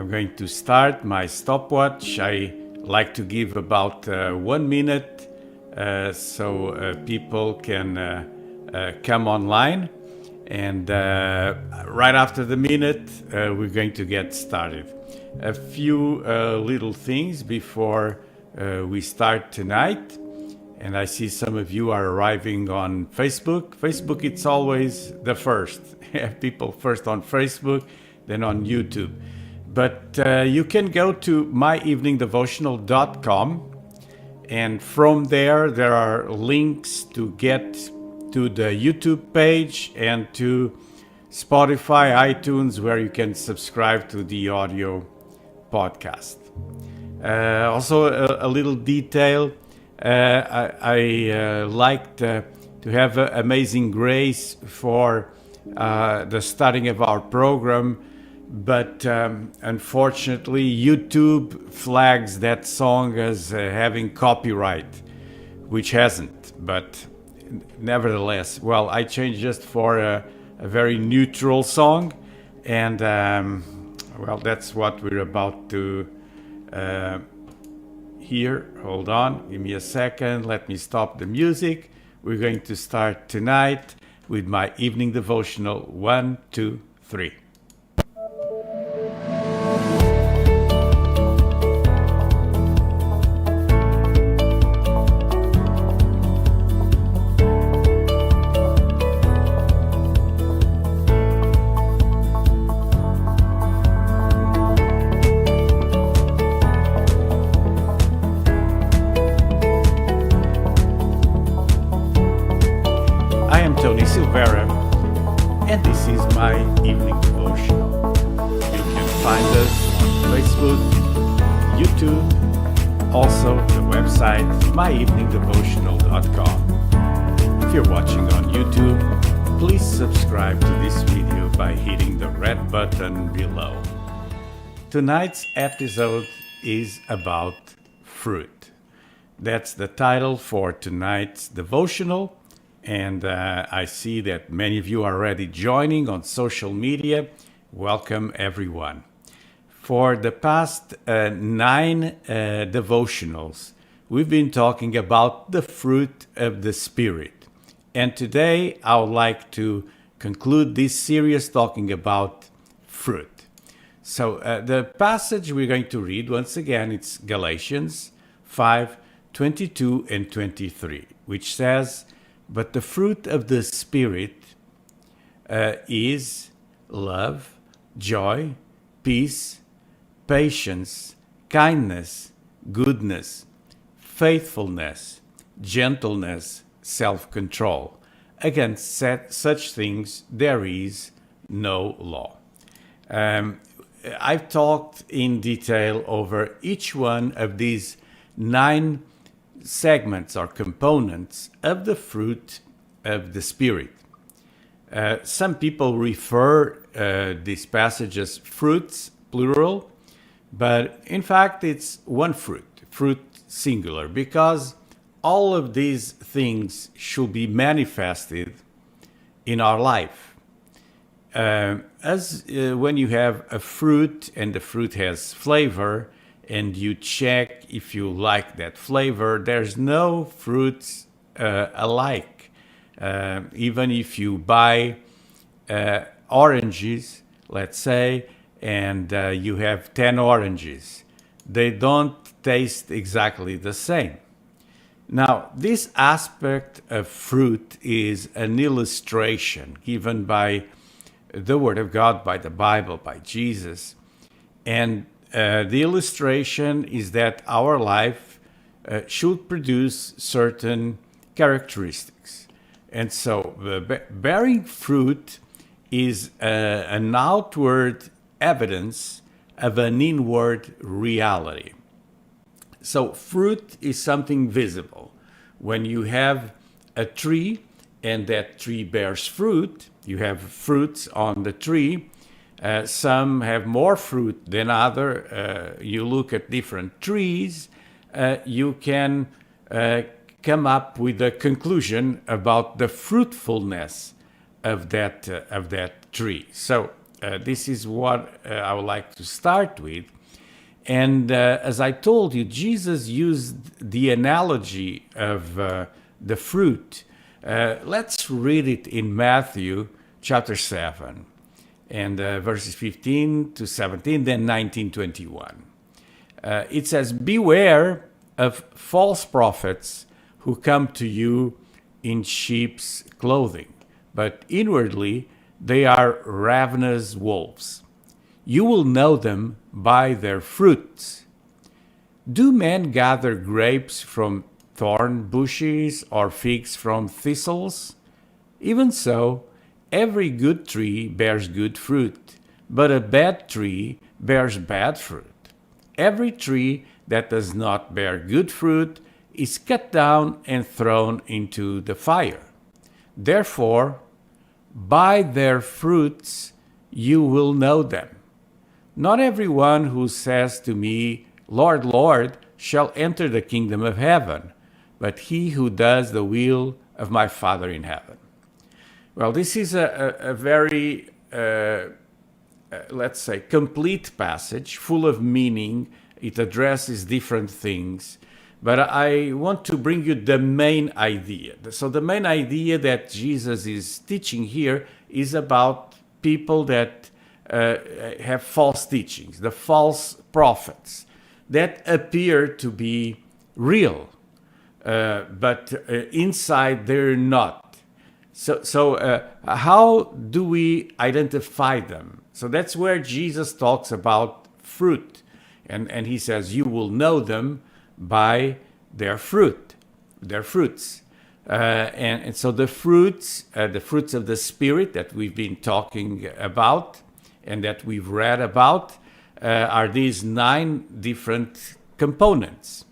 I'm going to start my stopwatch. I like to give about 1 minute so people can come online. And right after the minute, we're going to get started. A few little things before we start tonight. And I see some of you are arriving on Facebook. Facebook, it's always the first. People first on Facebook, then on YouTube. But you can go to myeveningdevotional.com, and from there are links to get to the YouTube page and to Spotify, iTunes, where you can subscribe to the audio podcast. Also, a little detail. I liked to have Amazing Grace for the starting of our program, but unfortunately YouTube flags that song as having copyright, which hasn't, but nevertheless, well, I changed just for a very neutral song, and well, that's what we're about to hear. Hold on, give me a second, let me stop the music. We're going to start tonight with my evening devotional. 1, 2, 3. I am Tony Silveira, and this is my evening devotional. You can find us on Facebook, YouTube, also the website myeveningdevotional.com. If you're watching on YouTube, please subscribe to this video by hitting the red button below. Tonight's episode is about fruit. That's the title for tonight's devotional. And I see that many of you are already joining on social media. Welcome, everyone. For the past 9 devotionals, we've been talking about the fruit of the Spirit. And today, I would like to conclude this series talking about fruit. So the passage we're going to read, once again, it's Galatians 5:22 and 23, which says, "But the fruit of the Spirit is love, joy, peace, patience, kindness, goodness, faithfulness, gentleness, self-control. Against such things there is no law." I've talked in detail over each one of these 9 segments or components of the fruit of the Spirit. Some people refer this passage as fruits, plural, but in fact it's one fruit singular, because all of these things should be manifested in our life. When you have a fruit and the fruit has flavor, and you check if you like that flavor, there's no fruits alike. Even if you buy oranges, let's say, and you have 10 oranges, they don't taste exactly the same. Now, this aspect of fruit is an illustration given by the Word of God, by the Bible, by Jesus, and the illustration is that our life should produce certain characteristics. And so bearing fruit is an outward evidence of an inward reality. So fruit is something visible. When you have a tree and that tree bears fruit, you have fruits on the tree. Some have more fruit than other. You look at different trees, you can come up with a conclusion about the fruitfulness of that tree. So This is what I would like to start with. And as I told you, Jesus used the analogy of the fruit. Let's read it in Matthew chapter 7 and verses 15 to 17, then 19:21. It says, "Beware of false prophets who come to you in sheep's clothing, but inwardly they are ravenous wolves. You will know them by their fruits. Do men gather grapes from thorn bushes or figs from thistles? Even so, every good tree bears good fruit, but a bad tree bears bad fruit. Every tree that does not bear good fruit is cut down and thrown into the fire. Therefore, by their fruits you will know them. Not everyone who says to me, 'Lord, Lord,' shall enter the kingdom of heaven, but he who does the will of my Father in heaven." Well, this is a very, let's say, complete passage, full of meaning. It addresses different things. But I want to bring you the main idea. So the main idea that Jesus is teaching here is about people that have false teachings, the false prophets that appear to be real, but inside they're not. So how do we identify them? So that's where Jesus talks about fruit. And he says, you will know them by their fruit, their fruits. And so the fruits of the Spirit that we've been talking about and that we've read about are these 9 different components.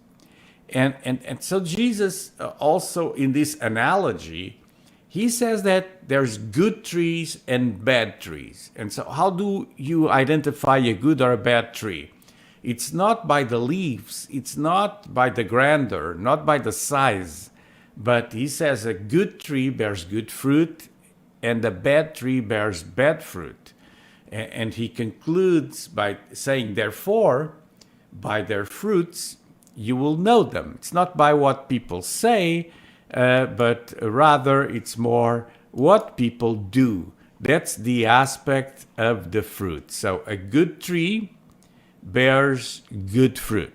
And so Jesus also in this analogy, he says that there's good trees and bad trees. And so how do you identify a good or a bad tree? It's not by the leaves, it's not by the grandeur, not by the size, but he says a good tree bears good fruit and a bad tree bears bad fruit. And he concludes by saying, therefore, by their fruits you will know them. It's not by what people say, but rather it's more what people do. That's the aspect of the fruit. So a good tree bears good fruit.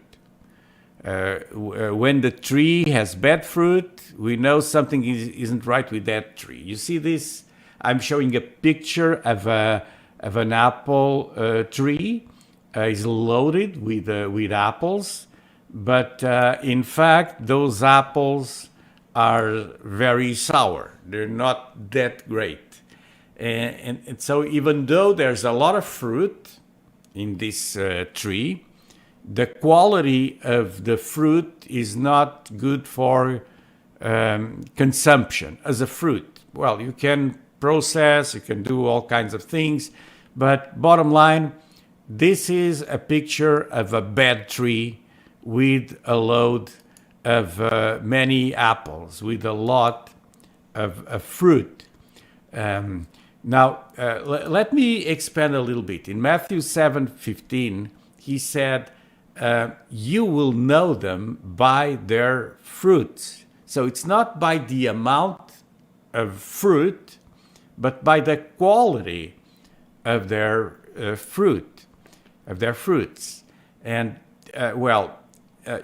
When the tree has bad fruit, we know something isn't right with that tree. You see this? I'm showing a picture of an apple tree. It's loaded with apples, but in fact, those apples are very sour. They're not that great. And so even though there's a lot of fruit in this tree, the quality of the fruit is not good for consumption as a fruit. Well, you can process, you can do all kinds of things, but bottom line, this is a picture of a bad tree with a load of many apples, with a lot of fruit. Now, let me expand a little bit. In Matthew 7:15, he said, you will know them by their fruits. So it's not by the amount of fruit, but by the quality of their fruit, of their fruits. And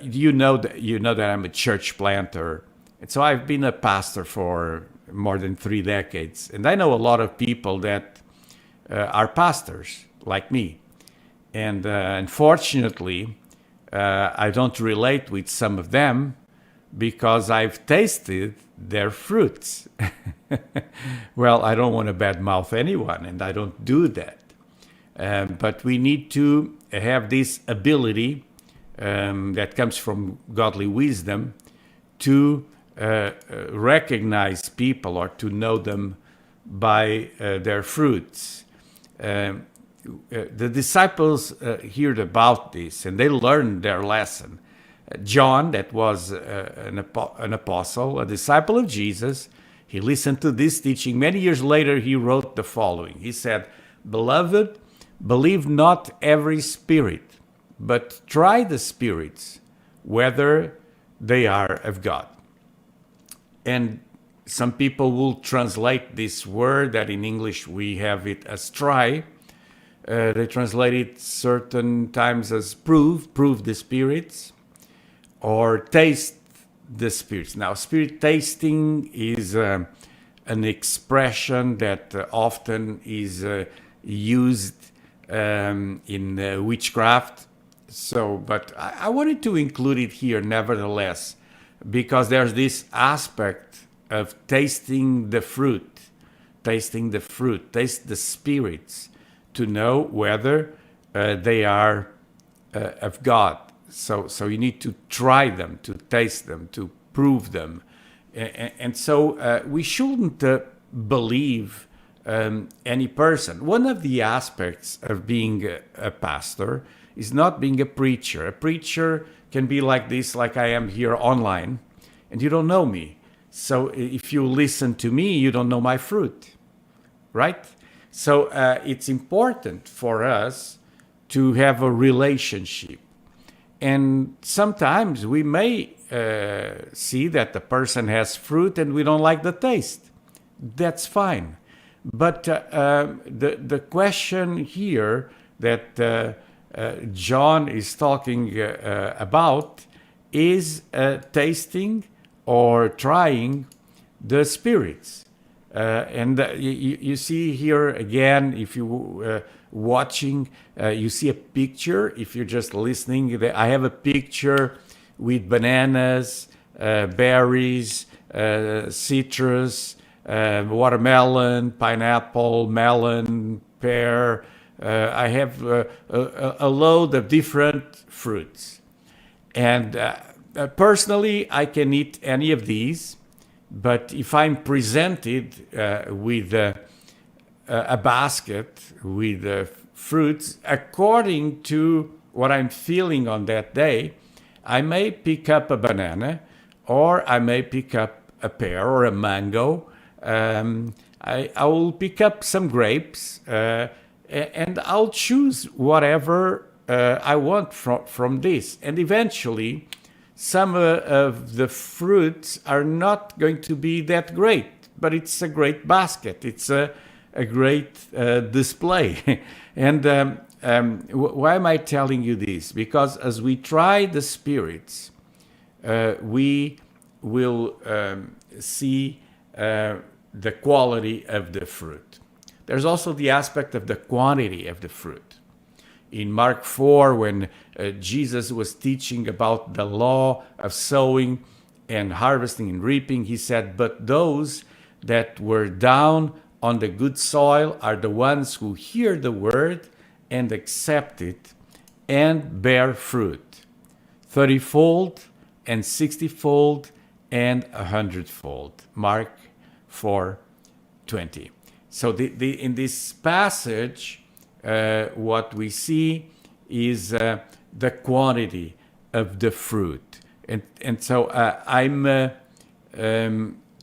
you know that I'm a church planter, and so I've been a pastor for more than 3 decades, and I know a lot of people that are pastors like me, and unfortunately, I don't relate with some of them because I've tasted their fruits. Well, I don't want to badmouth anyone, and I don't do that. But we need to have this ability that comes from godly wisdom to recognize people or to know them by their fruits. The disciples heard about this and they learned their lesson. John, that was an apostle, a disciple of Jesus, he listened to this teaching. Many years later, he wrote the following. He said, Beloved, believe not every spirit, but try the spirits, whether they are of God. And some people will translate this word that in English we have it as try. They translate it certain times as prove the spirits, or taste the spirits. Now, spirit tasting is an expression that often is used in witchcraft. So, but I wanted to include it here nevertheless, because there's this aspect of tasting the fruit, taste the spirits, to know whether they are of God. So you need to try them, to taste them, to prove them. And so we shouldn't believe any person. One of the aspects of being a pastor is not being a preacher. A preacher can be like this, like I am here online, and you don't know me. So if you listen to me, you don't know my fruit, right? So it's important for us to have a relationship. And sometimes we may see that the person has fruit and we don't like the taste. That's fine. But the question here that John is talking about is tasting or trying the spirits. And you see here again, if you watching, you see a picture. If you're just listening, I have a picture with bananas, berries, citrus, watermelon, pineapple, melon, pear. I have a load of different fruits. And personally, I can eat any of these. But if I'm presented with a basket with fruits, according to what I'm feeling on that day, I may pick up a banana, or I may pick up a pear or a mango. I will pick up some grapes, and I'll choose whatever I want from this. And eventually, some of the fruits are not going to be that great, but it's a great basket. It's a great display. And why am I telling you this? Because as we try the spirits, we will see the quality of the fruit. There's also the aspect of the quantity of the fruit. In Mark 4, when Jesus was teaching about the law of sowing and harvesting and reaping, he said, "But those that were down on the good soil are the ones who hear the word and accept it and bear fruit, 30-fold and 60-fold and 100-fold." Mark 4:20. So in this passage, what we see is the quantity of the fruit. And so I'm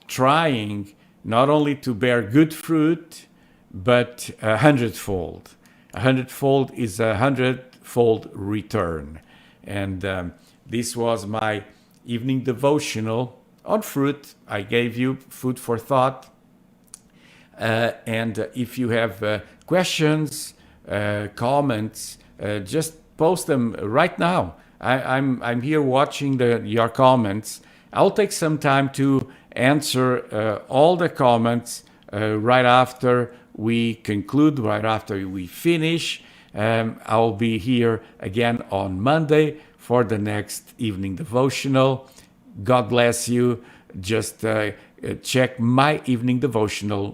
trying not only to bear good fruit, but 100-fold. 100-fold is 100-fold return. And this was my evening devotional on fruit. I gave you food for thought. And if you have questions, comments, just post them right now. I'm here watching your comments. I'll take some time to answer all the comments right after we conclude, right after we finish. I'll be here again on Monday for the next evening devotional. God bless you. Just check myeveningdevotional.com.